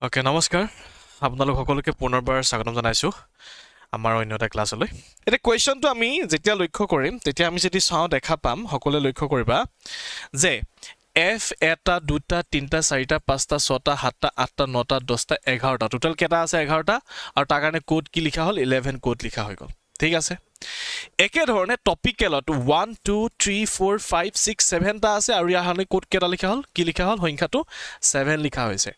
Okay নমস্কাৰ আপোনালোক সকলোকে পুনৰবাৰ স্বাগতম জনাইছোঁ আমাৰ অন্য এটা ক্লাছলৈ এতিয়া কুৱেশ্যনটো আমি যেতিয়া লক্ষ্য কৰিম তেতিয়া আমি যদি চাওঁ দেখা পাম সকলোৱে লক্ষ্য কৰিবা যে f এটা দুটা তিনটা চাৰিটা পাঁচটা ছটা সাতটা আঠটা নটা 10টা 11টা টোটাল কেইটা আছে 11টা আৰু তাৰ কাৰণে কোড কি লিখা হ'ল 11 কোড লিখা হৈ গ'ল ঠিক আছে একে ধৰণে টপিকেলত 1 2 3 4 5 6 7টা আছে আৰু ইয়াৰ কাৰণে কোড কেইটা লিখা হ'ল কি লিখা হ'ল সংখ্যাটো 7 লিখা হৈছে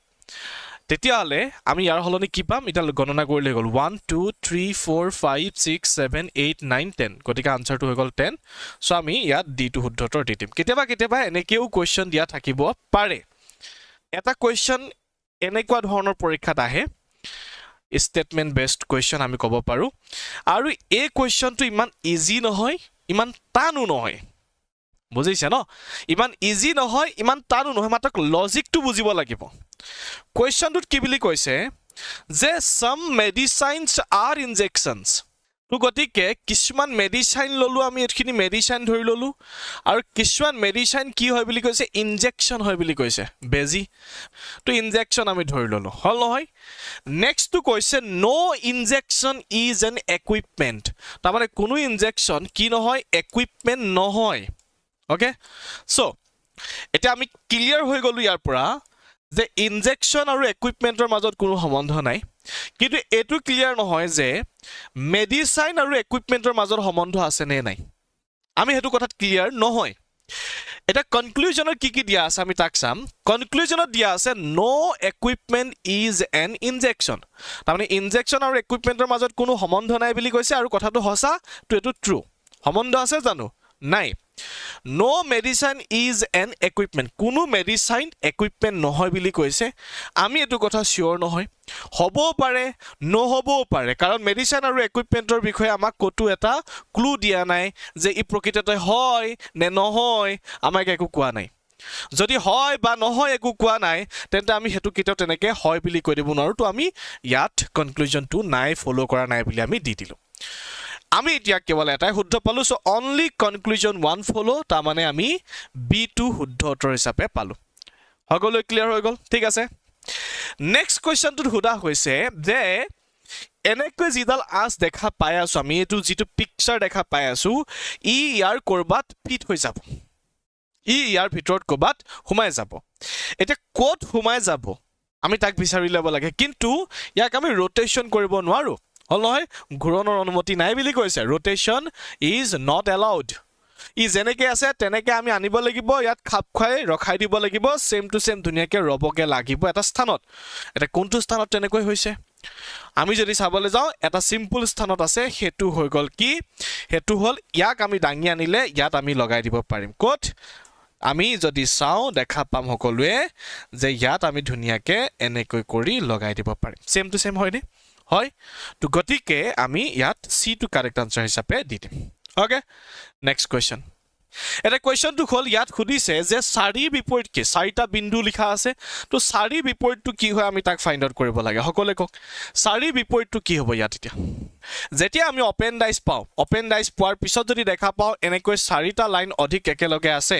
তেতিয়াহলে আমি ইয়াৰ হলনি কি পাম এটা গণনা কৰিলে গল 1 2 3 4 5 6 7 8 9 10 গতিকে আনসাৰটো হৈ গল 10 সো আমি ইয়াত ডি টু শুদ্ধতৰ দি দিম কেতিয়াবা এনেকেও কোৱেশ্চন দিয়া থাকিব পাৰে এটা কোৱেশ্চন এনেকুৱা ধৰণৰ পৰীক্ষাত আহে স্টেটমেন্ট বেসড কোৱেশ্চন আমি ক'ব পাৰো আৰু এই কোৱেশ্চনটো ইমান ইজি নহয় ইমান টানো নহয় বুজিছে ন ইমান ইজি নহয় ইমান টানো নহয় মাত্ৰ লজিকটো বুজিব লাগিব কোৱেশ্চনটোত কি বুলি কৈছে যে some medicines are injections তো গতিকে কিছুমান মেডিসাইন ললো আমি এখিনি মেডিসাইন ধৰি ললো আৰু কিছুমান মেডিসাইন কি হয় বুলি কৈছে ইনজেকশন হয় বুলি কৈছে বেজি তো ইনজেকশন আমি ধৰি ললো হল নহয় নেক্সট তো কৈছে নো ইনজেকশন ইজ এন ইকুইপমেন্ট তাৰ মানে কোনো ইনজেকশন কি নহয় ইকুইপমেন্ট নহয় ওকে সো এটা আমি ক্লিয়াৰ হৈ গলো ইয়াৰ পৰা যে ইনজেকশন আৰু ইকুইপমেন্টৰ মাজত কোনো সম্বন্ধ নাই কিন্তু এটো ক্লিয়াৰ নহয় যে মেডিসাইন আৰু ইকুইপমেন্টৰ মাজত সম্বন্ধ আছে নে নাই আমি হেতু কথাত ক্লিয়াৰ নহয় এটা কনক্লুজনত কি দিয়া আছে আমি তাক চাম কনক্লুজনত দিয়া আছে নো ইকুইপমেন্ট ইজ এন ইনজেকশন তাৰমানে ইনজেকশন আৰু ইকুইপমেন্টৰ মাজত কোনো সম্বন্ধ নাই বুলি কৈছে আৰু কথাটো হসা তো এটো ট্ৰু সম্বন্ধ আছে জানো নাই No medicine is an equipment. কোনো medicine equipment নহয় বুলি কৈছে আমি এটো কথা শিওর নহয় হ'ব পাৰে নহবও পাৰে কাৰণ medicine আৰু equipmentৰ বিষয়ে আমাক কতো এটা ক্লু দিয়া নাই যে ই প্ৰকৃততে হয় নে নহয় আমাক একো কোৱা নাই যদি হয় বা নহয় একো কোৱা নাই তেন্তে আমি হেতু কিটাও তেনেকে হয় বুলি কৈ দিব নোৱাৰো তো আমি ইয়াত কনক্লুজনটো নাই ফলো কৰা নাই বুলি আমি দি দিলো আমি এতিয়া কেৱল এটাই শুদ্ধ পালো সো অনলি কনক্লুজন 1 ফলো তা মানে আমি B2 শুদ্ধ উত্তৰ হিচাপে পালো হগলৈ ক্লিয়াৰ হৈ গল ঠিক আছে নেক্সট কোৱেশ্চনটো হুদা হৈছে যে এনেকৈ জিডাল আস দেখা পাই আছো আমি এটো যেটো পিকচাৰ দেখা পাই আছো ই ইয়াৰ কৰবাত ফিট হৈ যাব ই ইয়াৰ ভিতৰত কৰবাত হুমাই যাব এটা কোড হুমাই যাব আমি তাক বিচাৰি লব লাগে কিন্তু ইয়াক আমি ৰোটেশন কৰিব নোৱাৰো হল নহয় ঘূৰণৰ অনুমতি নাই বুলি কৈছে ৰোটেশন ইজ নট এলাউড ই জেনেকে আছে তেনেকে আমি আনিব লাগিব ইয়াত খাপ খাই ৰখাই দিব লাগিব সেম টু সেম ধুনিয়াকে ৰবকে লাগিব এটা স্থানত এটা কোনটো স্থানত তেনেকৈ হৈছে আমি যদি চাবলৈ যাও এটা সিম্পল স্থানত আছে হেতু হৈ গল কি হেতু হল ইয়াক আমি ডাঙি আনিলে ইয়াত আমি লগাই দিব পাৰিম কোট আমি যদি চাও দেখা পাম সকলোৱে যে ইয়াত আমি ধুনিয়াকে এনেকৈ কৰি লগাই দিব পাৰিম সেম টু সেম হয়নে হয় তো গতিকে আমি ইয়াত সি টু কারেক্ট আনসার হিচাপে দি দিম ওকে নেক্সট কোৱেশ্চন এটা কোৱেশ্চনটো হল ইয়াত খুদিছে যে চাৰি বিপৰীত কি চাৰিটা বিন্দু লিখা আছে তো চাৰি বিপৰীতটো কি হয় আমি তাক ফাইন্ড আউট কৰিব লাগে সকলে কক চাৰি বিপৰীতটো কি হ'ব ইয়াত এতিয়া যেতিয়া আমি ওপেন ডাইস পাও ওপেন ডাইস পোৱাৰ পিছত যদি দেখা পাও এনেকৈ চাৰিটা লাইন অধিক একেলগে আছে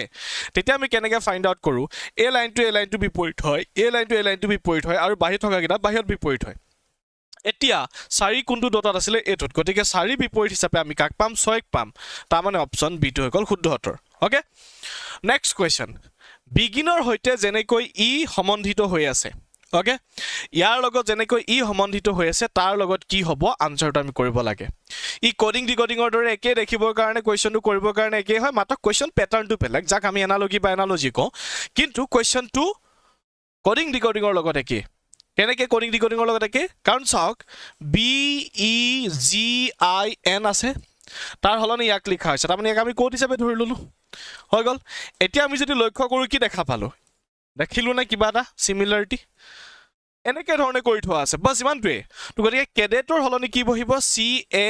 তেতিয়া আমি কেনেকৈ ফাইন্ড আউট কৰো এই লাইনটো বিপৰীত হয় এই লাইনটো বিপৰীত হয় আৰু বাহিৰ থকা কিটা বাহিৰত বিপৰীত হয় এতিয়া চাৰি কোনটো ডটত আছিল এটোত গতিকে চাৰি বিপৰীত হিচাপে আমি কাক পাম 6 পাম তাৰ মানে অপচন বি টু হৈ গল শুদ্ধ উত্তৰ ওকে নেক্সট কোৱেশ্চন বিগিনৰ হৈতে জেনেকৈ ই সম্বন্ধিত হৈ আছে ওকে ইয়াৰ লগত জেনেকৈ ই সম্বন্ধিত হৈ আছে তাৰ লগত কি হ'ব আনসাৰটো আমি কৰিব লাগে ই কোডিং ডিকোডিংৰ দৰে একে দেখিবৰ কাৰণে কোৱেশ্চনটো কৰিবৰ কাৰণে একে হয় মাত্ৰ কোৱেশ্চন প্যাটাৰ্নটো বেলেগ যাক আমি এনালজি কওঁ কিন্তু কোৱেশ্চনটো কোডিং ডিকোডিংৰ লগত একে কেনেকে কোডিং ডিকোডিংৰ লগত একে কাৰণ চাওক B E G I N আছে তাৰ হলনি ইয়াক লিখা হৈছে তাৰ মানে ইয়াক আমি কোড হিচাপে ধৰি ললো হৈ গল এতিয়া আমি যদি লক্ষ্য কৰো কি দেখা পালো দেখিলো না কিবা এটা সিমিলাৰিটি এনেকে ধৰণে কৰি থোৱা আছে বাস ইমানটোৱে তো গতিকে কেডেটৰ হলনি কি বহিব সি এ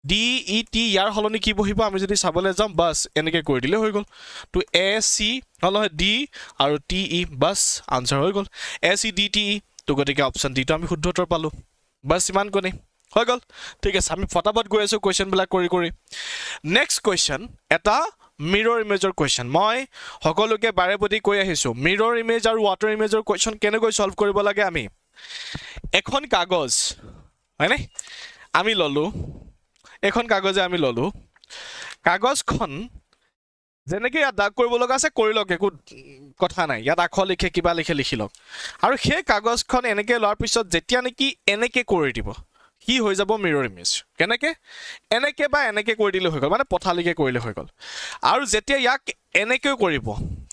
ডি ই টি ইয়াৰ হলনি কি বহিব আমি যদি চাবলৈ যাম বাস এনেকে কৰি দিলে হৈ গল তো এ সি হল ডি আৰু টি ই বাস আনসাৰ হৈ গল এ সি ডি টি ই তো গতিকে অপচন ডি তো আমি শুদ্ধ উত্তৰ পালো বাস ইমান কোনে হৈ গল ঠিক আছে আমি ফটাফট গৈ আছো কোৱেশ্চন বিলাক কৰি নেক্সট কোৱেশ্চন এটা মিৰৰ ইমেজৰ কোৱেশ্চন মই সকলোকে বাৰে প্ৰতি কৈ আহিছো মিৰৰ ইমেজ আৰু ওৱাটাৰ ইমেজৰ কোৱেশ্চন কেনেকৈ সলভ কৰিব লাগে আমি এখন কাগজ হয়নে আমি ললো এখন কাগজে আমি ললো কাগজখন যেনেকে ইয়াত দাগ কৰিব লগা আছে কৰি লওক একো কথা নাই ইয়াত আখৰ লিখে কিবা লিখে লিখি লওক আৰু সেই কাগজখন এনেকে লোৱাৰ পিছত যেতিয়া নেকি এনেকে কৰি দিব কি হৈ যাব মিৰৰ ইমেজ কেনেকে এনেকে বা এনেকে কৰি দিলে হৈ গল মানে পথালিকে কৰিলে হৈ গল আৰু যেতিয়া ইয়াক এনেকে কৰিব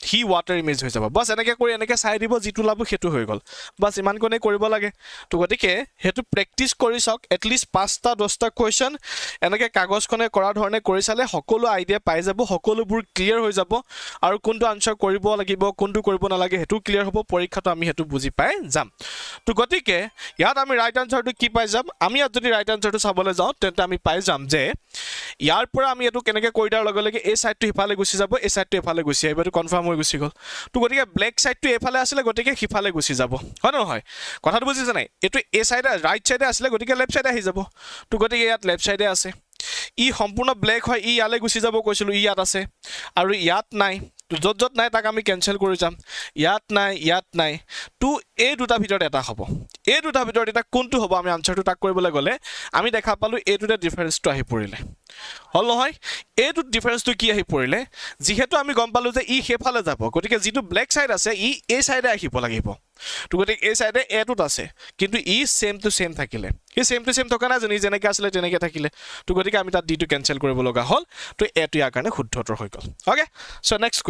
হি ওয়াটাৰ ইমেজ হৈ যাব বাস এনেকে কৰি এনেকে চাই দিব জিতু লাভ হেতু হৈ গল বাস ইমান কোনে কৰিব লাগে তো গতিকে হেতু প্ৰেক্টিস কৰি সক এটলিষ্ট 5টা 10টা কোৱেশ্চন এনেকে কাগজখনে কৰা ধৰণে কৰি চালে সকলো আইডিয়া পাই যাব সকলোবোৰ ক্লিয়াৰ হৈ যাব আৰু কোনটো আনসাৰ কৰিব লাগিব কোনটো কৰিব নালাগে হেতু ক্লিয়াৰ হ'ব পৰীক্ষাটো আমি হেতু বুজি পাই যাম তো গতিকে ইয়াত আমি ৰাইট আনসাৰটো কি পাই যাম আমি ইয়াত যদি ৰাইট আনসাৰটো চাবলৈ যাওঁ তেন্তে আমি পাই যাম যে ইয়াৰ পৰা আমি এটো কেনেকে কৰি dar লগে লগে এই সাইডটো হিফালে গুছি যাব এই সাইডটো এফালে গুছি আহিব এটো কনফার্ম হৈ গুছি গল তো গতিকে ব্ল্যাক সাইডটো এফালে আসলে গতিকে হিফালে গুছি যাব হয় না নহয় কথাটো বুজিছ নাই এটো এই সাইডে রাইট সাইডে আসলে গতিকে লেফট সাইডে আহি যাব তো গতিকে ইয়াত লেফট সাইডে আছে ই সম্পূৰ্ণ ব্ল্যাক হয় ই ইয়ালে গুছি যাব কৈছিলো ই ইয়াত আছে আৰু ইয়াত নাই যত যত নাই তাক আমি ক্যান্সেল কৰি যাম ইয়াত নাই তো এই দুটা ভিতৰত এটা হ'ব এই দুটা ভিতৰত এটা কোনটো হ'ব আমি আনসাৰটো তাক কৰিবলৈ গলে আমি দেখা পালো এই দুটা ডিফাৰেন্সটো আহি পৰিলে হল নহয় এই দুটা ডিফাৰেন্সটো কি আহি পৰিলে যিহেতু আমি গম পালো যে ই হেফালে যাব গতিকে যেটো ব্ল্যাক সাইড আছে ই এই সাইডে আহিব লাগিব তো গতিকে এই সাইডে এটোত আছে কিন্তু ই সেম টু সেম থাকিলে এই সেম টু সেম থকা না জনি যেনেকৈ আসলে তেনেকৈ থাকিলে তো গতিকে আমি তাত ডিটো ক্যান্সেল কৰিব লগা হল তো এটো ইয়াৰ কাৰণে শুদ্ধ উত্তৰ হৈ গল ওকে সো নেক্সট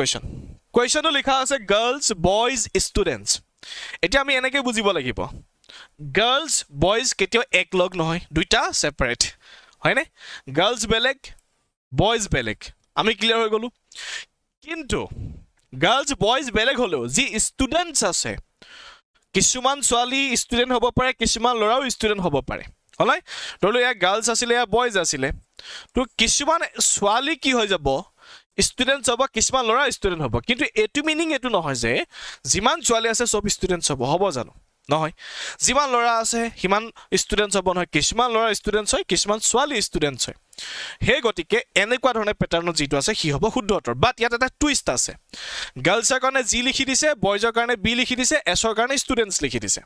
কোৱেশ্চনটো লিখা আছে গাৰ্লছ বয়জ ষ্টুডেন্টস এতিয়া আমি এনেকৈ বুজিব লাগিব গাৰ্লছ বয়জ কেতিয়াও এক লগ নহয় দুইটা সেপাৰেট হয়নে গাৰ্লছ বেলেগ বয়জ বেলেগ আমি ক্লিয়াৰ হৈ গলো কিন্তু গাৰ্লছ বয়জ বেলেগ হলো যি ষ্টুডেন্টস আছে কিছুমান ছোৱালী ষ্টুডেন্ট হ'ব পাৰে কিছুমান ল'ৰাও ষ্টুডেন্ট হ'ব পাৰে হলাই ধৰলো ইয়া গাৰ্লছ আছিল ইয়া বয়জ আছিল তো কিছুমান ছোৱালী কি হৈ যাব ষ্টুডেন্টস হ'ব কিছুমান ল'ৰা ষ্টুডেন্ট হ'ব কিন্তু এটো মিনিং এটো নহয় যে যিমান ছোৱালী আছে সব ষ্টুডেন্টস হ'ব জানো নহয় যিমান ল'ৰা আছে হিমান ষ্টুডেন্টস হ'ব নহয় কিছুমান ল'ৰা ষ্টুডেন্টস হয় কিছুমান ছোৱালী ষ্টুডেন্টস হয় হে গতিকে এনেকুৱা ধৰণে প্যাটাৰ্ণ যেটো আছে কি হ'ব শুদ্ধ উত্তৰ বাট ইয়াত এটা টুইষ্ট আছে গাৰ্লছৰ কাৰণে জি লিখি দিছে বয়জৰ কাৰণে বি লিখি দিছে এছৰ কাৰণে ষ্টুডেন্টস লিখি দিছে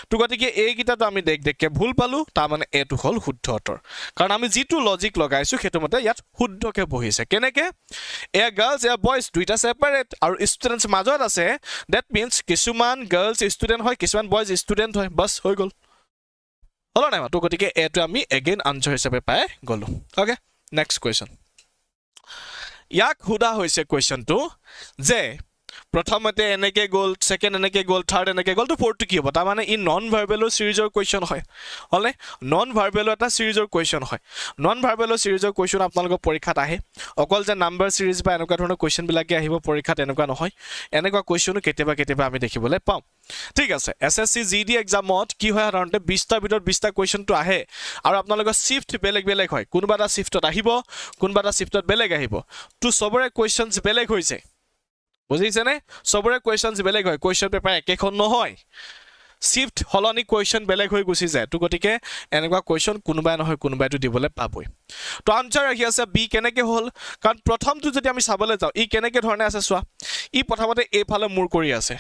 তো গতিকে এই কিটাটো আমি দেখকে ভুল পালো তাৰ মানে এটো হল শুদ্ধ উত্তৰ কাৰণ আমি যেটো লজিক লগাইছো হেতু মতে ইয়াত শুদ্ধকে বহিছে কেনেকে এ গাৰ্লছ এ বয়জ দুইটা সেপাৰেট আৰু ষ্টুডেন্টস মাজত আছে দ্যাট মিন্স কিছুমান গাৰ্লছ ষ্টুডেন্ট হয় কিছুমান বয়জ ষ্টুডেন্ট হয় বাস হৈ গল হলো নাই তো গতিকে এটো আমি এগেইন আনসাৰ হিচাপে পাই গলো ওকে নেক্সট কোৱেশ্চন ইয়াক হুদা হৈছে কোৱেশ্চনটো যে প্ৰথমতে এনেকে গল সেকেন্ড এনেকে গল থাৰ্ড এনেকে গল তো ফোৰ্থ কি হ'ব তাৰ মানে ই নন ভাৰ্বেলৰ সিৰিজৰ কোৱেশ্চন হয় হলে নন ভাৰ্বেলৰ এটা সিৰিজৰ কোৱেশ্চন হয় নন ভাৰ্বেলৰ সিৰিজৰ কোৱেশ্চন আপোনালোকৰ পৰীক্ষাত আহে অকল যে নাম্বাৰ সিৰিজ বা এনেকুৱা ধৰণৰ কোৱেশ্চন বিলাকে আহিব পৰীক্ষাত এনেকুৱা নহয় এনেকুৱা কোৱেশ্চনো কেতিয়াবা আমি দেখিবলৈ পাওঁ ঠিক আছে এসএসসি জিডি এক্সামত কি হয় সাধাৰণতে 20টা ভিতৰত 20টা কোৱেশ্চনটো আহে আৰু আপোনালোকৰ শিফট বেলেগ হয় কোনবা এটা শিফটত আহিব কোনবা এটা শিফটত বেলেগ আহিব তো সবৰে কোৱেশ্চনস বেলেগ হৈছে বুজিছে নে সবৰে কোৱেশ্চনস বেলেগ হয় কোৱেশ্চন পেপাৰ একেখন নহয় শিফট হলনি কোৱেশ্চন বেলেগ হৈ গুছি যায় তো গতিকে এনেকুৱা কোৱেশ্চন কোনবাই নহয় কোনবাইটো দিবলৈ পাবই তো আনসাৰ আহি আছে বি কেনেকে হল কাৰণ প্ৰথমটো যদি আমি চাবলৈ যাওঁ ই কেনেকে ধৰণে আছে চোৱা ই প্ৰথমতে এফালে মূৰ কৰি আছে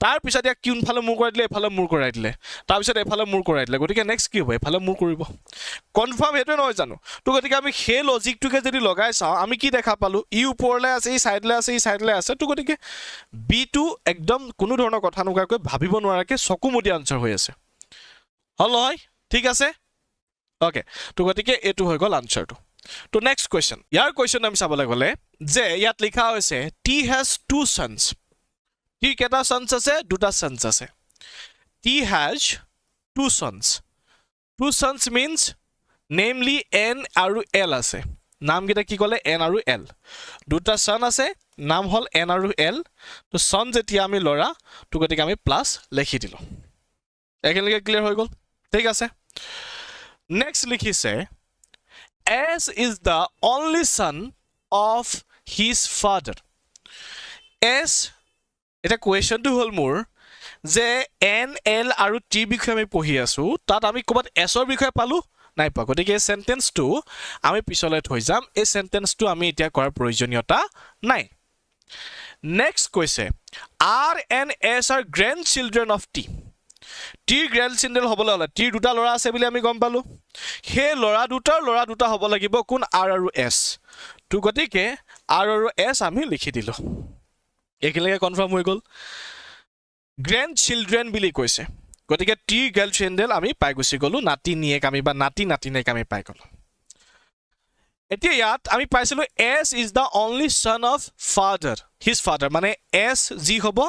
তাৰ পিছত ইয়া কোনফালে মূৰ কৰি দিলে এফালে মূৰ কৰাই দিলে তাৰ পিছত এফালে মূৰ কৰাই দিলে গতিকে নেক্সট কি হ'ব এফালে মূৰ কৰিব কনফাৰ্ম হেতু নহয় জানো তো গতিকে আমি সেই লজিকটোকে যদি লগাই চাওঁ আমি কি দেখা পালো ই ওপৰলৈ আছে ই সাইডলৈ আছে তো গতিকে বি টো একদম কোনো ধৰণৰ কথা নকৰাকৈ ভাবিব নোৱাৰাকে চকুমুদি আনসাৰ হৈ আছে হল হয় ঠিক আছে ওকে তো গতিকে এটো হৈ গল আনসাৰটো তো নেক্সট কোৱেশ্চন ইয়াৰ কোৱেশ্চন আমি চাবলৈ গলে যে ইয়াত লিখা হৈছে T has to sons T কেটা সন্স আছে দুটা সন্স আছে T has to sons means namely N আৰু এল আছে নাম গিটা কি কলে এন আৰু এল দুটা সন আছে নাম হল এন আৰু এল তো সন যেতিয়া আমি লৰা তো গতিকে আমি প্লাস লিখি দিলো একেলগে ক্লিয়াৰ হৈ গল ঠিক আছে নেক্সট লিখিছে as is the only son of his father as এটা কোৱেশ্চনটো হল মোৰ যে এন এল আৰু টি বিষয় আমি পঢ়ি আছো তাত আমি কবাত এছৰ বিষয় পালো নাই পা গতিকে এই সেন্টেন্সটো আমি পিছলৈ থৈ যাম এই সেন্টেন্সটো আমি এতিয়া কৰাৰ প্ৰয়োজনীয়তা নাই নেক্সট কৈছে R and S are grandchildren of T টিৰ গ্ৰেণ্ডচিল্ড্ৰেন হ'বলৈ হ'লে টিৰ দুটা ল'ৰা আছে বুলি আমি গম পালোঁ সেই ল'ৰা দুটা হ'ব লাগিব কোন আৰ আৰু এছ তো গতিকে আৰ আৰু এছ আমি লিখি দিলোঁ এইখিনিলৈকে কনফাৰ্ম হৈ গ'ল গ্ৰেণ্ডচিল্ড্ৰেন বুলি কৈছে গতিকে টিৰ গ্ৰেণ্ডচিল্ড্ৰেন আমি পাই গুচি গ'লোঁ নাতি নিয়েক আমি বা নাতি নাতিনীয়েক আমি পাই গ'লোঁ এতিয়া ইয়াত আমি পাইছিলোঁ S is the only son of father his father মানে এছ যি হ'ব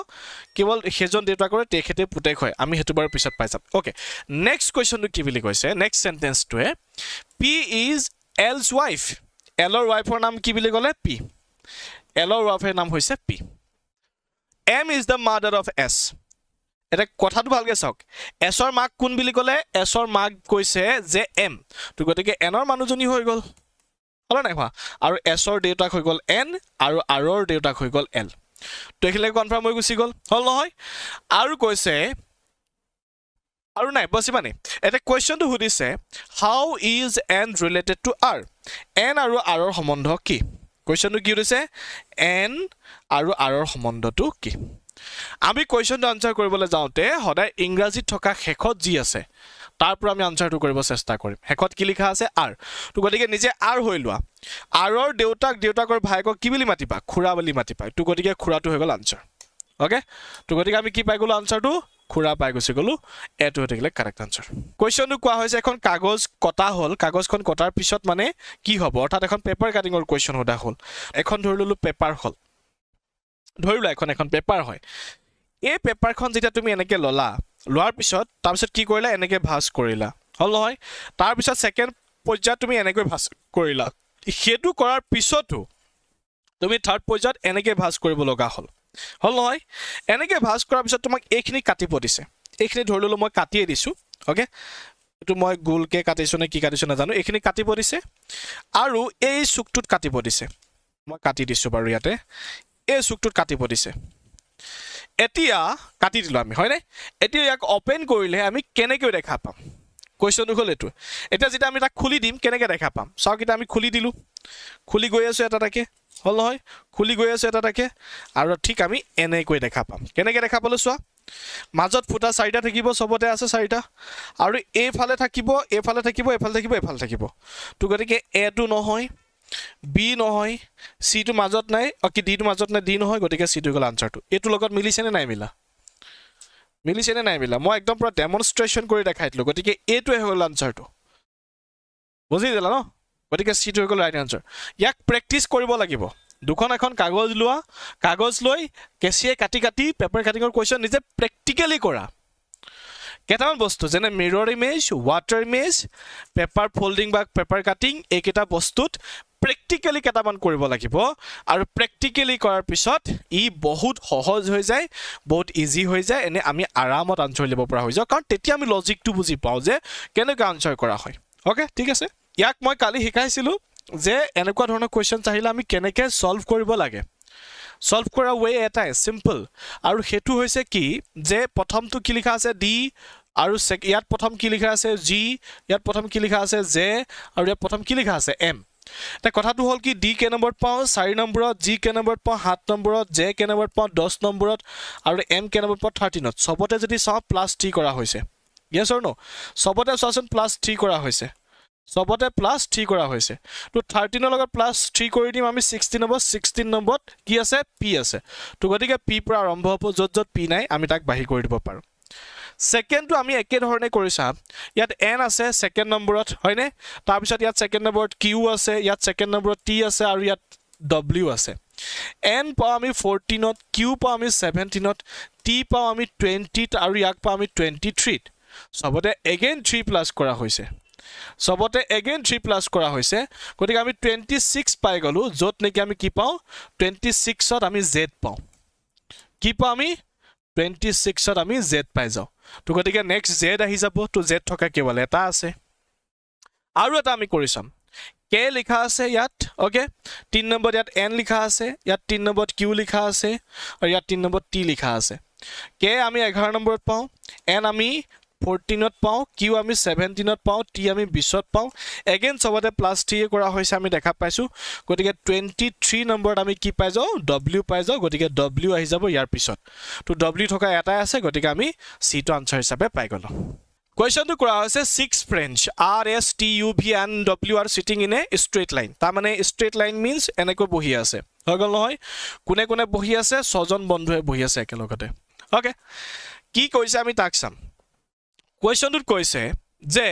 কেৱল সেইজন দেউতাকৰে তেখেতে পুতেক হয় আমি সেইটো বাৰু পিছত পাই যাম অ'কে নেক্সট কুৱেশ্যনটো কি বুলি কৈছে নেক্সট চেণ্টেন্সটোৱে পি ইজ এলছ ৱাইফ এলৰ ৱাইফৰ নাম কি বুলি ক'লে পি এলৰ ৱাইফৰ নাম হৈছে P M is the mother of S এতিয়া কথাটো ভালকৈ চাওক এছৰ মাক কোন বুলি ক'লে এছৰ মাক কৈছে যে এম তো গতিকে এনৰ মানুহজনী হৈ গ'ল হ'ল নাই হোৱা আৰু এছৰ দেউতাক হৈ গ'ল এন আৰু আৰৰ দেউতাক হৈ গ'ল এল তো এইখিনিলৈকে কনফাৰ্ম হৈ গুচি গ'ল হ'ল নহয় আৰু কৈছে আৰু নাই বছ ইমানেই এতিয়া কুৱেশ্যনটো সুধিছে how is N related to R N আৰু আৰৰ সম্বন্ধ কি কুৱেশ্যনটো কি সুধিছে এন আৰু আৰৰ সম্বন্ধটো কি আমি কুৱেশ্যনটো আনচাৰ কৰিবলৈ যাওঁতে সদায় ইংৰাজীত থকা শেষত যি আছে তাৰ পৰা আমি আনচাৰটো কৰিব চেষ্টা কৰিম শেষত কি লিখা আছে আৰ তো গতিকে নিজে আৰ হৈ লোৱা আৰৰ দেউতাকৰ ভায়েকক কি বুলি মাতিবা খুৰা বুলি মাতিবা তো গতিকে খুৰাটো হৈ গ'ল আনচাৰ অ'কে তো গতিকে আমি কি পাই গ'লোঁ আনচাৰটো খুৰা পাই গুচি গ'লোঁ এইটো হৈ থাকিলে কাৰেক্ট আনচাৰ কুৱেশ্যনটো কোৱা হৈছে এখন কাগজ কটা হ'ল কাগজখন কটাৰ পিছত মানে কি হ'ব অৰ্থাৎ এখন পেপাৰ কাটিঙৰ কুৱেশ্যন সোধা হ'ল এখন ধৰি ল'লোঁ পেপাৰ হ'ল ধৰি লোৱা এখন পেপাৰ হয় এই পেপাৰখন যেতিয়া তুমি এনেকৈ ল'লা লোৱাৰ পিছত তাৰপিছত কি কৰিলা এনেকৈ ভাঁজ কৰিলা হ'ল নহয় তাৰপিছত ছেকেণ্ড পৰ্যায়ত তুমি এনেকৈ ভাঁজ কৰিলা সেইটো কৰাৰ পিছতো তুমি থাৰ্ড পৰ্যায়ত এনেকৈ ভাঁজ কৰিব লগা হ'ল নহয় এনেকৈ ভাঁজ কৰাৰ পিছত তোমাক এইখিনি কাটিব দিছে এইখিনি ধৰি ল'লোঁ মই কাটিয়ে দিছোঁ অ'কে এইটো মই গোলকৈ কাটিছোঁ নে কি কাটিছোঁ নাজানো এইখিনি কাটিব দিছে আৰু এই চুকটোত কাটিব দিছে মই কাটি দিছোঁ বাৰু ইয়াতে এই চুকটোত কাটিব দিছে এতিয়া কাটি দিলোঁ আমি হয়নে এতিয়া ইয়াক অপেন কৰিলে আমি কেনেকৈ দেখা পাম কুৱেশ্যনটো হ'ল এইটো এতিয়া যেতিয়া আমি তাক খুলি দিম কেনেকৈ দেখা পাম চাওক এতিয়া আমি খুলি দিলোঁ খুলি গৈ আছোঁ এটা এটাকৈ হ'ল নহয় খুলি গৈ আছোঁ এটা এটাকৈ আৰু ঠিক আমি এনেকৈ দেখা পাম কেনেকৈ দেখা পালোঁ চোৱা মাজত ফুটা চাৰিটা থাকিব চবতে আছে চাৰিটা আৰু এইফালে থাকিব এইফালে থাকিব এইফালে থাকিব এইফালে থাকিব তো গতিকে এটো নহয় বি নহয় চিটো মাজত নাই কি ডিটো মাজত নাই ডি নহয় গতিকে চিটো গ'ল আনচাৰটো এইটোৰ লগত মিলিছেনে নাই মিলা মই একদম পুৰা ডেমনষ্ট্ৰেশ্যন কৰি দেখাই দিলোঁ গতিকে এইটোৱে হৈ গ'ল আনচাৰটো বুজি দিলা ন গতিকে চিটো হৈ গ'ল ৰাইট আনচাৰ ইয়াক প্ৰেক্টিচ কৰিব লাগিব দুখন এখন কাগজ লোৱা কাগজ লৈ কেঁচিয়ে কাটি কাটি পেপাৰ কাটিঙৰ কুৱেশ্যন নিজে প্ৰেক্টিকেলি কৰা কেইটামান বস্তু যেনে মিৰৰ image water image paper folding বা পেপাৰ কাটিং এইকেইটা বস্তুত প্ৰেক্টিকেলি কেইটামান কৰিব লাগিব আৰু প্ৰেক্টিকেলি কৰাৰ পিছত ই বহুত সহজ হৈ যায় বহুত ইজি হৈ যায় এনে আমি আৰামত আনচাৰ দিব পৰা হৈ যাওঁ কাৰণ তেতিয়া আমি লজিকটো বুজি পাওঁ যে কেনেকৈ আনচাৰ কৰা হয় অ'কে ঠিক আছে ইয়াক মই কালি শিকাইছিলোঁ যে এনেকুৱা ধৰণৰ কুৱেশ্যন আহিলে আমি কেনেকৈ ছল্ভ কৰিব লাগে ছল্ভ কৰা ৱে এটাই চিম্পল আৰু সেইটো হৈছে কি যে প্ৰথমটো কি লিখা আছে ডি আৰু ইয়াত প্ৰথম কি লিখা আছে জি ইয়াত প্ৰথম কি লিখা আছে জে আৰু ইয়াত প্ৰথম কি লিখা আছে এম এতিয়া কথাটো হ'ল কি ডি কে নম্বৰত পাওঁ 4 নম্বৰত জি কে নম্বৰত পাওঁ 7 নম্বৰত জে কে নম্বৰত পাওঁ 10 নম্বৰত আৰু এম কে নম্বৰত পাওঁ 13ত চবতে যদি চাওঁ +3 কৰা হৈছে য়েছ অৰ নো চবতে চোৱাচোন +3 কৰা হৈছে চবতে +3 কৰা হৈছে তো 13ৰ লগত +3 কৰি দিম আমি 16 নম্বৰত কি আছে পি আছে তো গতিকে পি পৰা আৰম্ভ হ'ব য'ত পি নাই আমি তাক বাঢ়ি কৰি দিব পাৰোঁ ছেকেণ্ডটো আমি একেধৰণে কৰি চাম ইয়াত এন আছে ছেকেণ্ড নম্বৰত হয়নে তাৰপিছত ইয়াত ছেকেণ্ড নম্বৰত কিউ আছে ইয়াত ছেকেণ্ড নম্বৰত টি আছে আৰু ইয়াত ডব্লিউ আছে এন পাওঁ আমি 14ত কিউ পাওঁ আমি 17ত টি পাওঁ আমি 20ত আৰু ইয়াক পাওঁ আমি 23ত চবতে এগেইন 3+ কৰা হৈছে গতিকে আমি 26 পাই গ'লোঁ য'ত নেকি আমি কি পাওঁ 26ত আমি জেড পাওঁ কি পাওঁ আমি 26ত আমি জেড পাই যাওঁ তো গতিকে নেক্সট জেড আহি যাব তো জেড থকা কেৱল এটা আছে আৰু এটা আমি কৰি চাম কে লিখা আছে ইয়াত অ'কে 3 নম্বৰত ইয়াত এন লিখা আছে ইয়াত 3 নম্বৰত কিউ লিখা আছে আৰু ইয়াত 3 নম্বৰত টি লিখা আছে কে আমি 11 নম্বৰত পাওঁ এন আমি 14ত পাওঁ, কিউ আমি 17ত পাওঁ, টি আমি 20ত পাওঁ। এগেইন চবতে প্লাছ 3 কৰা হৈছে আমি দেখা পাইছোঁ। গতিকে 23 নম্বৰত আমি কি পাই যাওঁ, ডব্লিউ পাই যাওঁ। গতিকে ডব্লিউ আহি যাব ইয়াৰ পিছত। তো ডব্লিউ থকা এটাই আছে, গতিকে আমি চিটো আনচাৰ হিচাপে পাই গ'লোঁ। কুৱেশ্যনটো কৰা হৈছে 6 friends are S T U V and W are sitting in a straight line. তাৰমানে ষ্ট্ৰেইট লাইন মিনছ এনেকৈ বহি আছে, হৈ গ'ল নহয়। কোনে কোনে বহি আছে, 6জন বন্ধুৱে বহি আছে একেলগতে। অ'কে, কি কৈছে আমি তাক চাম। কুৱেশ্যনটোত কৈছে যে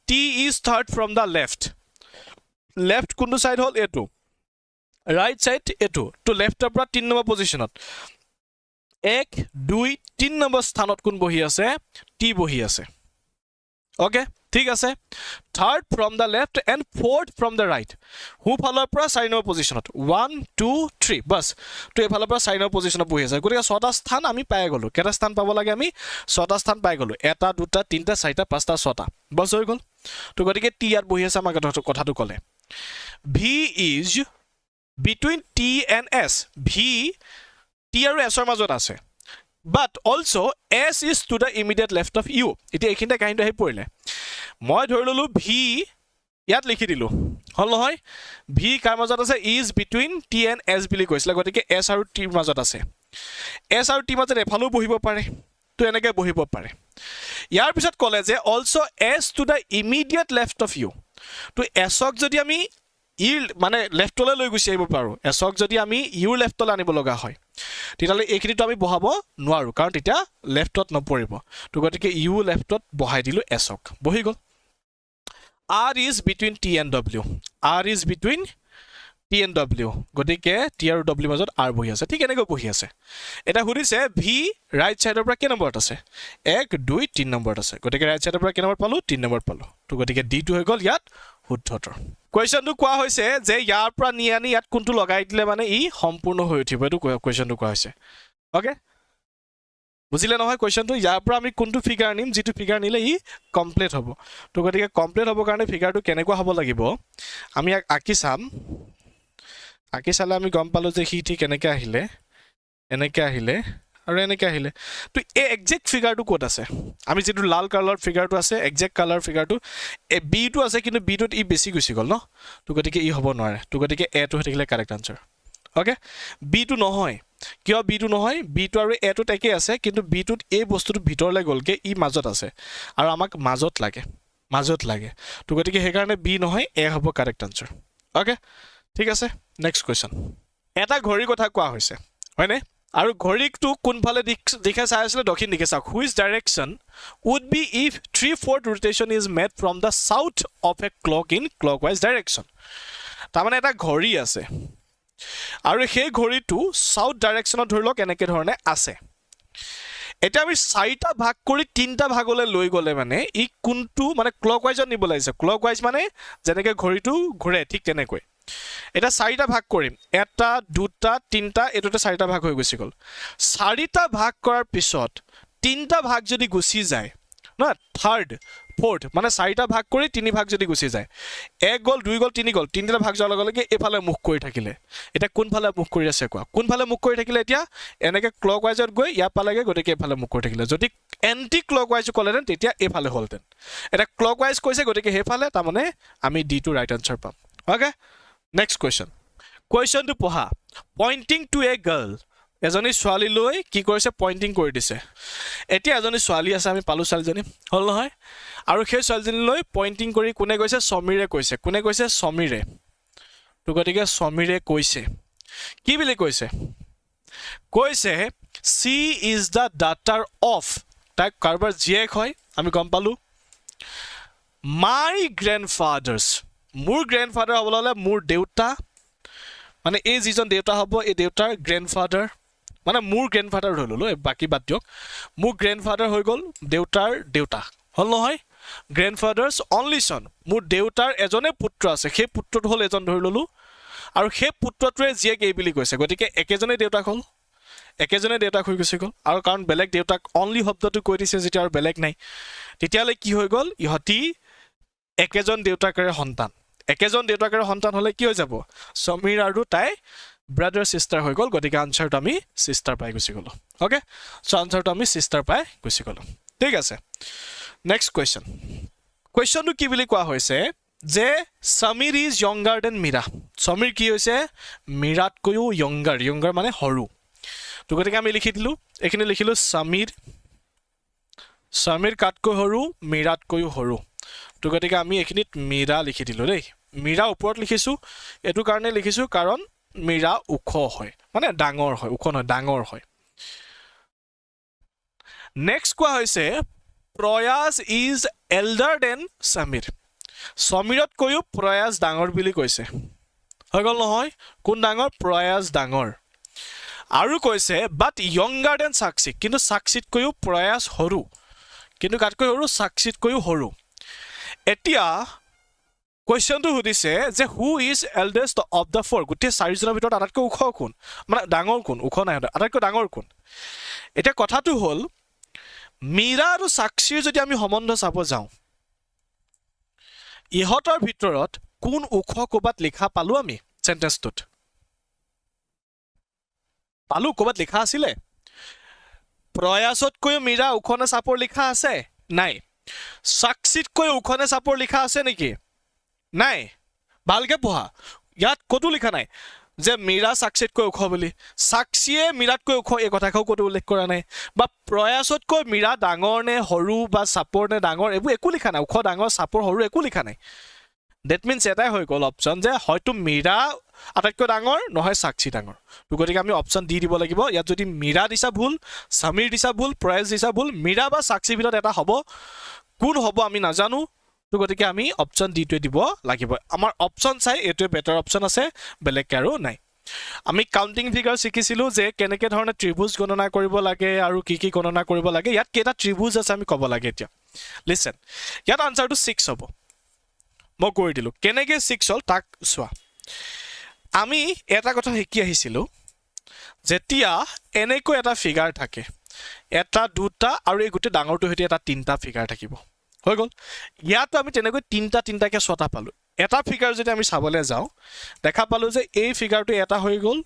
T is third from the left. Left কোনটো ছাইড হ'ল, এইটো। ৰাইট ছাইড এইটো। তো লেফ্টৰ পৰা 3 নম্বৰ পজিশ্যনত 1 2 3 নম্বৰ স্থানত কোন বহি আছে, টি বহি আছে। অ'কে, ঠিক আছে। Third from the left and fourth from the right. সোঁফালৰ পৰা 4 নম্বৰ পজিশ্যনত 1 2 3 বাছ। তো এইফালৰ পৰা 4 নম্বৰ পজিশ্যনত বহি আছে। গতিকে 6টা স্থান আমি পাই গ'লোঁ। কেইটা স্থান পাব লাগে আমি, 6টা স্থান পাই গ'লোঁ। 1 2 3 4 5 6টা বাছ হৈ গ'ল। তো গতিকে টি ইয়াত বহি আছে, আমাক কথাটো ক'লে। V is between T and S. V T আৰু এছৰ মাজত আছে। But also' S is to the immediate left of U. এতিয়া এইখিনিতে কাহিনীটো আহি পৰিলে। মই ধৰি ল'লোঁ ভি ইয়াত লিখি দিলোঁ, হ'ল নহয়। ভি কাৰ মাজত আছে, is between T and S বুলি কৈছিলে। গতিকে এছ আৰু টিৰ মাজত আছে। এছ আৰু টিৰ মাজত এফালেও বহিব পাৰে, তো এনেকৈ বহিব পাৰে। ইয়াৰ পিছত ক'লে যে also' S to the immediate left of you. তো এছক যদি আমি ইৰ মানে লেফ্টলৈ লৈ গুচি আহিব পাৰোঁ, এছক যদি আমি ইউৰ লেফ্টলৈ আনিব লগা হয়, তেতিয়াহ'লে এইখিনিতো আমি বহাব নোৱাৰোঁ, কাৰণ তেতিয়া লেফ্টত নপৰিব। তো গতিকে ইউ লেফ্টত বহাই দিলোঁ এছক, বহি গ'ল। R is between T and W. R is between T and W. গতিকে টি আৰু ডব্লিউৰ মাজত আৰ বহি আছে, ঠিক এনেকৈ বহি আছে। এতিয়া সুধিছে ভি ৰাইট ছাইডৰ পৰা কেই নম্বৰত আছে, 1 2 3 নম্বৰত আছে। গতিকে ৰাইট ছাইডৰ পৰা কেই নম্বৰ পালোঁ, 3 নম্বৰ পালোঁ। তো গতিকে ডিটো হৈ গ'ল ইয়াত শুদ্ধ উত্তৰ। কুৱেশ্যনটো কোৱা হৈছে যে ইয়াৰ পৰা নি আনি ইয়াত কোনটো লগাই দিলে মানে ই সম্পূৰ্ণ হৈ উঠিব, এইটো কুৱেশ্যনটো কোৱা হৈছে। অ'কে, বুজিলে নহয় কুৱেশ্যনটো। ইয়াৰ পৰা আমি কোনটো ফিগাৰ নিম, যিটো ফিগাৰ নিলে ই কমপ্লিট হ'ব। তো গতিকে কমপ্লিট হ'বৰ কাৰণে ফিগাৰটো কেনেকুৱা হ'ব লাগিব, আমি ইয়াক আঁকি চাম। আঁকি চালে আমি গম পালোঁ যে সি ঠিক এনেকৈ আহিলে, এনেকৈ আহিলে আৰু এনেকৈ আহিলে। তো এই একজেক্ট ফিগাৰটো ক'ত আছে, আমি যিটো লাল কালাৰ ফিগাৰটো আছে, একজেক্ট কালাৰ ফিগাৰটো এই বিটো আছে, কিন্তু বিটোত ই বেছি গুচি গ'ল ন। তো গতিকে ই হ'ব নোৱাৰে। তো গতিকে এটো হৈ থাকিলে কাৰেক্ট আনচাৰ। অ'কে, বিটো নহয়, কিয় বিটো নহয়, বিটো আৰু এটোত একেই আছে, কিন্তু বিটোত এই বস্তুটো ভিতৰলৈ গ'লগৈ, ই মাজত আছে আৰু আমাক মাজত লাগে, মাজত লাগে। তো গতিকে সেইকাৰণে বি নহয়, এ হ'ব কাৰেক্ট আনচাৰ। অ'কে, ঠিক আছে। Next question. এটা ঘড়ীৰ কথা কোৱা হৈছে, হয়নে? আৰু ঘড়ীটো কোনফালে দিশে চাই আছিলে, দক্ষিণ দিশে। চাওক, which direction would be if 3/4 rotation is made from the south of a clock in clockwise direction. তাৰমানে এটা ঘড়ী আছে আৰু সেই ঘড়ীটো চাউথ ডাইৰেকশ্যনত ধৰি লওক এনেকৈ ধৰণে আছে। এতিয়া আমি 4টা ভাগ কৰি 3টা ভাগলৈ লৈ গ'লে মানে ই কোনটো মানে ক্লক ৱাইজত নিব লাগিছে। ক্লক ৱাইজ মানে যেনেকৈ ঘড়ীটো ঘূৰে ঠিক তেনেকৈ। এতিয়া 4টা ভাগ কৰিম, 1 2 3, এইটোতে 4টা ভাগ হৈ গুচি গ'ল। 4টা ভাগ কৰাৰ পিছত 3টা ভাগ যদি গুচি যায় নহয়, থাৰ্ড ফ'ৰ্থ মানে 4টা ভাগ কৰি 3 ভাগ যদি গুচি যায়, 1 গ'ল 2 গ'ল 3 গ'ল, 3টা ভাগ যোৱাৰ লগে লগে এইফালে মুখ কৰি থাকিলে। এতিয়া কোনফালে মুখ কৰি আছে কোৱা, কোনফালে মুখ কৰি থাকিলে, এতিয়া এনেকৈ ক্লক ৱাইজত গৈ ইয়াৰ পালেগৈ, গতিকে এইফালে মুখ কৰি থাকিলে। যদি এণ্টি ক্লক ৱাইজ ক'লেহেঁতেন তেতিয়া এইফালে হ'লহেঁতেন। এতিয়া ক্লক ৱাইজ কৈছে, গতিকে সেইফালে, তাৰমানে আমি ডিটো ৰাইট আনচাৰ পাম। Okay, next question. কুৱেশ্যনটো পঢ়া। Pointing to a girl. এজনী ছোৱালীলৈ কি কৰিছে, পইণ্টিং কৰি দিছে। এতিয়া এজনী ছোৱালী আছে, আমি পালোঁ ছোৱালীজনী, হ'ল নহয়। আৰু সেই ছোৱালীজনীলৈ পইণ্টিং কৰি কোনে কৈছে, সমীৰে কৈছে। কোনে কৈছে, সমীৰে। তো গতিকে সমীৰে কৈছে, কি বুলি কৈছে, কৈছে চি ইজ দ্য ডাটাৰ অফ, তাইক কাৰোবাৰ জীয়েক হয়, আমি গম পালোঁ। মাই গ্ৰেণ্ডফাদাৰ্ছ, মোৰ গ্ৰেণ্ডফাদাৰ হ'বলৈ হ'লে মোৰ দেউতা, মানে এই যিজন দেউতা হ'ব, এই দেউতাৰ গ্ৰেণ্ডফাদাৰ, মানে মোৰ গ্ৰেণ্ডফাদাৰ ধৰি ল'লোঁ, বাকী বাদ দিয়ক। মোৰ গ্ৰেণ্ডফাদাৰ হৈ গ'ল দেউতাৰ দেউতা, হ'ল নহয়। গ্ৰেণ্ডফাদাৰ্ছ অনলি চন, মোৰ দেউতাৰ এজনে পুত্ৰ আছে, সেই পুত্ৰটো হ'ল এজন ধৰি ল'লোঁ, আৰু সেই পুত্ৰটোৱে জীয়েক এই বুলি কৈছে। গতিকে একেজনেই দেউতাক হ'ল, একেজনেই দেউতাক হৈ গুচি গ'ল। আৰু কাৰণ বেলেগ দেউতাক অনলি শব্দটো কৈ দিছে যেতিয়া আৰু বেলেগ নাই, তেতিয়াহ'লে কি হৈ গ'ল, ইহঁতি একেজন দেউতাকৰে সন্তান। একেজন দেউতাকৰে সন্তান হ'লে কি হৈ যাব, সমীৰ আৰু তাই ব্ৰাদাৰ ছিষ্টাৰ হৈ গ'ল। গতিকে আনচাৰটো আমি ছিষ্টাৰ পাই গুচি গ'লোঁ। অ'কে, চ' আনচাৰটো আমি ছিষ্টাৰ পাই গুচি গ'লোঁ। ঠিক আছে। নেক্সট কুৱেশ্যন কুৱেশ্যনটো কি বুলি কোৱা হৈছে যে সমীৰ ইজ য়ংগাৰ দেন মীৰা সমীৰ কি হৈছে মীৰাতকৈও য়ংগাৰ মানে সৰু তো গতিকে আমি লিখি দিলোঁ এইখিনি লিখিলোঁ সমীৰ কাতকৈ সৰু মীৰাতকৈও সৰু তো গতিকে আমি এইখিনিত মীৰা লিখি দিলোঁ দেই মীৰা ওপৰত লিখিছোঁ এইটো কাৰণে লিখিছোঁ কাৰণ মীৰা ওখ হয় মানে ডাঙৰ হয় ওখ নহয় ডাঙৰ হয় নেক্সট কোৱা হৈছে প্ৰয়াস ইজ এল্ডাৰ দেন সমীৰ সমীৰতকৈও প্ৰয়াস ডাঙৰ বুলি কৈছে হৈ গ'ল নহয় কোন ডাঙৰ প্ৰয়াস ডাঙৰ আৰু কৈছে বাট য়ংগাৰ দেন সাক্ষী কিন্তু সাক্ষীতকৈও প্ৰয়াস সৰু কিন্তু কাতকৈ সৰু সাক্ষীতকৈও সৰু এতিয়া কুৱেশ্যনটো সুধিছে যে who is eldest of the four গোটেই চাৰিজনৰ ভিতৰত আটাইতকৈ ওখ কোন মানে ডাঙৰ কোন ওখ নাই আটাইতকৈ ডাঙৰ কোন এতিয়া কথাটো হ'ল মীৰা আৰু সাক্ষীৰ যদি আমি সম্বন্ধ চাব যাওঁ ইহঁতৰ ভিতৰত কোন ওখ ক'ৰবাত লিখা পালোঁ আমি চেণ্টেন্সটোত পালোঁ ক'ৰবাত লিখা আছিলে প্ৰয়াসতকৈও মীৰা ওখ নে চাপৰ লিখা আছে নাই সাক্ষীতকৈ ওখ নে চাপৰ লিখা আছে নেকি নাই ভালকে পঢ়া ইয়াত ক'তো লিখা নাই যে মীৰা সাক্ষীতকৈ ওখ বুলি সাক্ষীয়ে মীৰাতকৈ ওখ এই কথাষাৰো ক'তো উল্লেখ কৰা নাই বা প্ৰয়াসতকৈ মীৰা ডাঙৰ নে সৰু বা চাপৰ নে ডাঙৰ এইবোৰ একো লিখা নাই ওখ ডাঙৰ চাপৰ সৰু একো লিখা নাই ডেট মিনছ এটাই হৈ গ'ল অপশ্যন যে হয়তো মীৰা আটাইতকৈ ডাঙৰ নহয় সাক্ষী ডাঙৰ তো গতিকে আমি অপশ্যন দি দিব লাগিব ইয়াত যদি মীৰা দিছা ভুল সমীৰ দিছা ভুল প্ৰয়াস দিছা ভুল মীৰা বা সাক্ষীৰ ভিতৰত এটা হ'ব কোন হ'ব আমি নাজানো তো গতিকে আমি অপশ্যন ডিটোৱে দিব লাগিব আমাৰ অপশ্যন চাই এইটোৱে বেটাৰ অপশ্যন আছে বেলেগকৈ আৰু নাই আমি কাউণ্টিং ফিগাৰ শিকিছিলোঁ যে কেনেকৈ ধৰণে ত্ৰিভুজ গণনা কৰিব লাগে আৰু কি কি গণনা কৰিব লাগে ইয়াত কেইটা ত্ৰিভুজ আছে আমি ক'ব লাগে এতিয়া লিচেন ইয়াত আনচাৰটো 6 হ'ব মই কৰি দিলোঁ কেনেকৈ 6 হ'ল তাক চোৱা আমি এটা কথা শিকি আহিছিলোঁ যেতিয়া এনেকৈ এটা ফিগাৰ থাকে এটা দুটা আৰু এই গোটেই ডাঙৰটোৰ সৈতে এটা তিনিটা ফিগাৰ থাকিব হৈ গ'ল ইয়াতো আমি তেনেকৈ তিনিটাকৈ ছটা পালোঁ এটা ফিগাৰ যদি আমি চাবলৈ যাওঁ দেখা পালোঁ যে এই ফিগাৰটো এটা হৈ গ'ল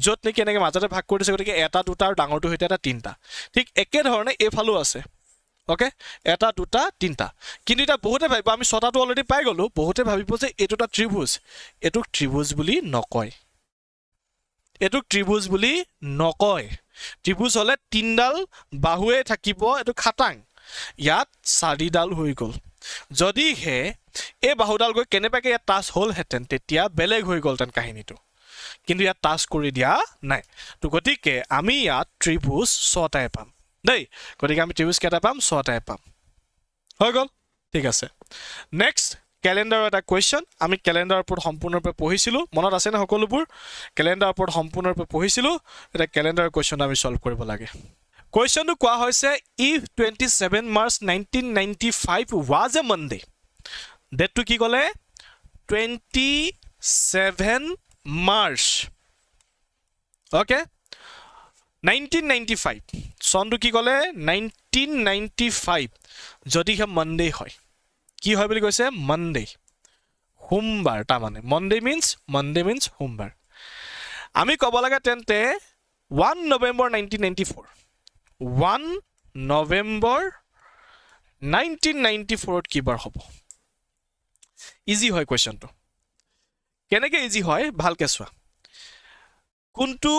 য'ত নেকি এনেকৈ মাজতে ভাগ কৰি দিছে গতিকে এটা দুটা আৰু ডাঙৰটোৰ সৈতে এটা তিনিটা ঠিক একেধৰণে এইফালেও আছে অ'কে এটা দুটা তিনিটা কিন্তু এতিয়া বহুতে ভাবিব আমি ছটাটো অলৰেডি পাই গ'লোঁ বহুতে ভাবিব যে এইটো এটা ত্ৰিভুজ এইটোক ত্ৰিভুজ বুলি নকয় এইটোক ত্ৰিভুজ বুলি নকয় ত্ৰিভুজ হ'লে তিনিডাল বাহুৱে থাকিব এইটো খাটাং ইয়াত চাৰিডাল হৈ গ'ল যদিহে এই বাহুডাল গৈ কেনেবাকৈ ইয়াত টাচ হ'লহেঁতেন তেতিয়া বেলেগ হৈ গ'লহেঁতেন কাহিনীটো কিন্তু ইয়াত টাচ কৰি দিয়া নাই তো গতিকে আমি ইয়াত ত্ৰিভুজ ছটাই পাম দেই গতিকে আমি ত্ৰিভুজ কেইটা পাম ছটাই পাম হৈ গ'ল ঠিক আছে নেক্সট কেলেণ্ডাৰৰ এটা কুৱেশ্যন আমি কেলেণ্ডাৰৰ ওপৰত সম্পূৰ্ণৰূপে পঢ়িছিলোঁ মনত আছেনে সকলোবোৰ কেলেণ্ডাৰৰ ওপৰত সম্পূৰ্ণৰূপে পঢ়িছিলোঁ এতিয়া কেলেণ্ডাৰৰ কুৱেশ্যন আমি ছল্ভ কৰিব লাগে কুৱেশ্যনটো কোৱা হৈছে if 27 March 1995 was a Monday ডেটটো কি ক'লে 27 মাৰ্চ অ'কে 1995 চনটো কি ক'লে 1995 যদিহে মানডে হয় কি হয় বুলি কৈছে মানডে সোমবাৰ তাৰমানে মানডে মিন্স সোমবাৰ আমি ক'ব লাগে তেন্তে 1 নৱেম্বৰ 1994 1 নৱেম্বৰ 1994 কি বাৰ হ'ব ইজি হয় কুৱেশ্যনটো কেনেকৈ ইজি হয় ভালকৈ চোৱা কোনটো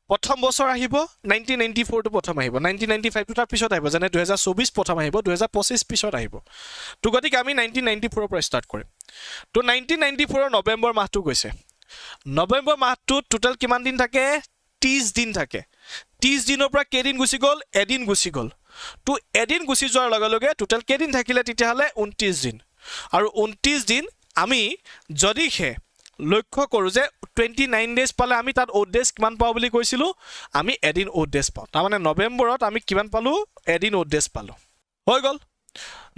প্ৰথম বছৰ আহিব 1994টো প্ৰথম আহিব 1995টো তাৰ পিছত আহিব যেনে 2024 প্ৰথম আহিব 2025 পিছত আহিব তো গতিকে আমি 1994ৰ পৰা ষ্টাৰ্ট কৰিম তো 1994ৰ নৱেম্বৰ মাহটো গৈছে নৱেম্বৰ মাহটোত টোটেল কিমান দিন থাকে 30 দিন থাকে 30 দিনৰ পৰা কেইদিন গুচি গ'ল এদিন গুচি গ'ল তো এদিন গুচি যোৱাৰ লগে লগে টোটেল কেইদিন থাকিলে তেতিয়াহ'লে 29 দিন আৰু 29 দিন আমি যদিহে লক্ষ্য কৰোঁ যে 29 ডেজ পালে আমি তাত অ'ড ডেজ কিমান পাওঁ বুলি কৈছিলোঁ আমি এদিন অ'ড ডেজ পাওঁ তাৰমানে নৱেম্বৰত আমি কিমান পালোঁ এদিন অ'ড ডেজ পালোঁ হৈ গ'ল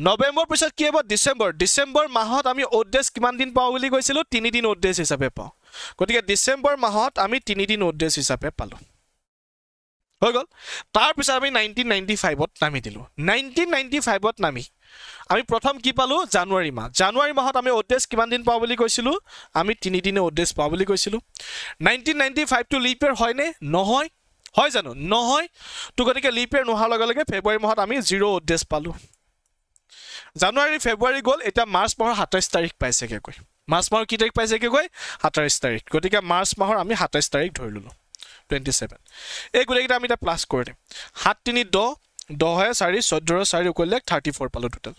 নৱেম্বৰ পিছত কি হ'ব ডিচেম্বৰ মাহত আমি অ'ড ডেজ কিমান দিন পাওঁ বুলি কৈছিলোঁ 3 দিন অ'ড ডেজ হিচাপে পাওঁ গতিকে ডিচেম্বৰ মাহত আমি 3 দিন অ'ড ডেজ হিচাপে পালোঁ হৈ গ'ল তাৰপিছত আমি 1995ত নামি দিলোঁ 1995ত নামি আমি প্ৰথম কি পালোঁ জানুৱাৰী মাহত আমি অ'ড ডেজ কিমান দিন পাওঁ বুলি কৈছিলোঁ আমি 3 দিনে অ'ড ডেজ পাওঁ বুলি কৈছিলোঁ 1995টো লিপ ইয়েৰ হয়নে নহয় হয় জানো নহয় তো গতিকে লিপ ইয়েৰ নোহোৱাৰ লগে লগে ফেব্ৰুৱাৰী মাহত আমি 0 অ'ড ডেজ পালোঁ জানুৱাৰী ফেব্ৰুৱাৰী গ'ল এতিয়া মাৰ্চ মাহৰ 27 তাৰিখ পাইছেগৈ কৈ মাৰ্চ মাহৰ কি তাৰিখ পাইছেগৈ কৈ 27 তাৰিখ গতিকে মাৰ্চ মাহৰ আমি 27 তাৰিখ ধৰি ললো 27 এই গুটেকিটা আমি এটা প্লাস কৰি দিম 7 3 10 10 হয় 4 14 4 কৰিলে 34 পালো টোটাল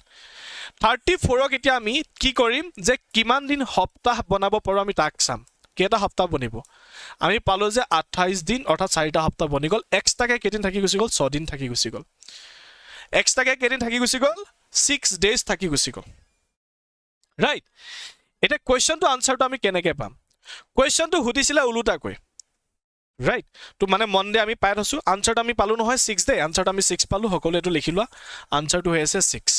34 ক এতিয়া আমি কি কৰিম যে কিমান দিন সপ্তাহ বনাব পাৰো আমি তাক চাম কেটা সপ্তাহ বনিব আমি পালো যে 28 দিন অৰ্থাৎ 4টা সপ্তাহ বনি গল এক্সট্ৰাকে কেদিন থাকি গুছি গল 6 দিন থাকি গুছি গল এক্সট্ৰাকে কেদিন থাকি গুছি গল 6 ডেজ থাকি গুছি গল ৰাইট এটা কোৱেশ্চনটো আনসাৰটো আমি কেনেকৈ পাম কোৱেশ্চনটো হুদিছিলে উলুটাকৈ ৰাইট তো মানে মনডে আমি পাই থছো আনসাৰটো আমি পালো নহয় 6 ডে আনসাৰটো আমি 6 পালো সকলো এটো লিখি লোৱা আনসাৰটো হৈ আছে 6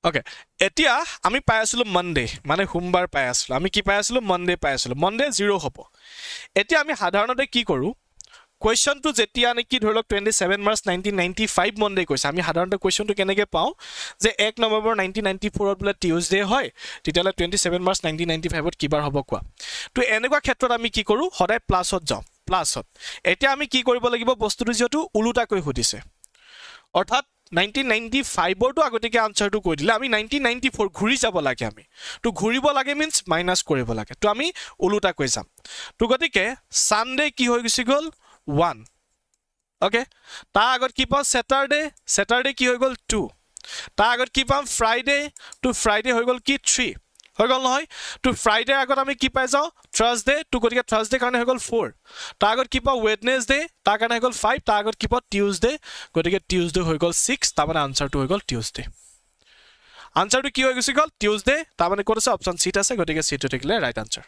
ওকে এতিয়া আমি পাই আছিলো মনডে মানে সোমবাৰ পাই আছিলো আমি কি পাই আছিলো মনডে পাই আছিলো মনডে 0 হ'ব এতিয়া আমি সাধাৰণতে কি কৰো কোৱেশ্চনটো যেতিয়া নেকি ধৰি লওক 27 মাৰ্চ 1995 মনডে কৈছে আমি সাধাৰণতে কোৱেশ্চনটো কেনেকৈ পাও যে 1 নৱেম্বৰ 1994 ত বলে টিউজডে হয় তেতিয়ালে 27 মাৰ্চ 1995 ত কিবাৰ হ'ব কোৱা তো এনেকুৱা ক্ষেত্ৰত আমি কি কৰো সদায় প্লাছত যাও প্লাছত এতিয়া আমি কি কৰিব লাগিব বস্তুটো যেটো উলুটাকৈ হদিছে অৰ্থাৎ 1995 ৰ তো আগতেকে আনসাৰটো কৈ দিলে আমি 1994 ঘুৰি যাব লাগে আমি তো ঘুৰিব লাগে মিন্স মাইনাস কৰিব লাগে তো আমি উলুটা কৈ যাম তো গতিকে সানডে কি হৈ গছি গল 1 ওকে তা আগত কি পাও স্যাটাৰডে কি হৈ গল 2 তা আগত কি পাম ফ্ৰাইডে তো ফ্ৰাইডে হৈ গল কি 3 হৈ গল নহয় তো ফ্ৰাইডে আগত আমি কি পাই যাও থাৰ্সডে তো গতিকে থাৰ্সডে কাৰণে হৈ গল 4 তা আগত কি পাও ওয়েডনেসডে তা কাৰণে হৈ গল 5 তা আগত কি পাও টিউজডে গতিকে টিউজডে হৈ গল 6 তা মানে আনসাৰটো হৈ গল টিউজডে আনসাৰটো কি হৈ গৈছে গল টিউজডে তা মানে কোন আছে অপচন সি আছে গতিকে সি টো থাকিলে ৰাইট আনসাৰ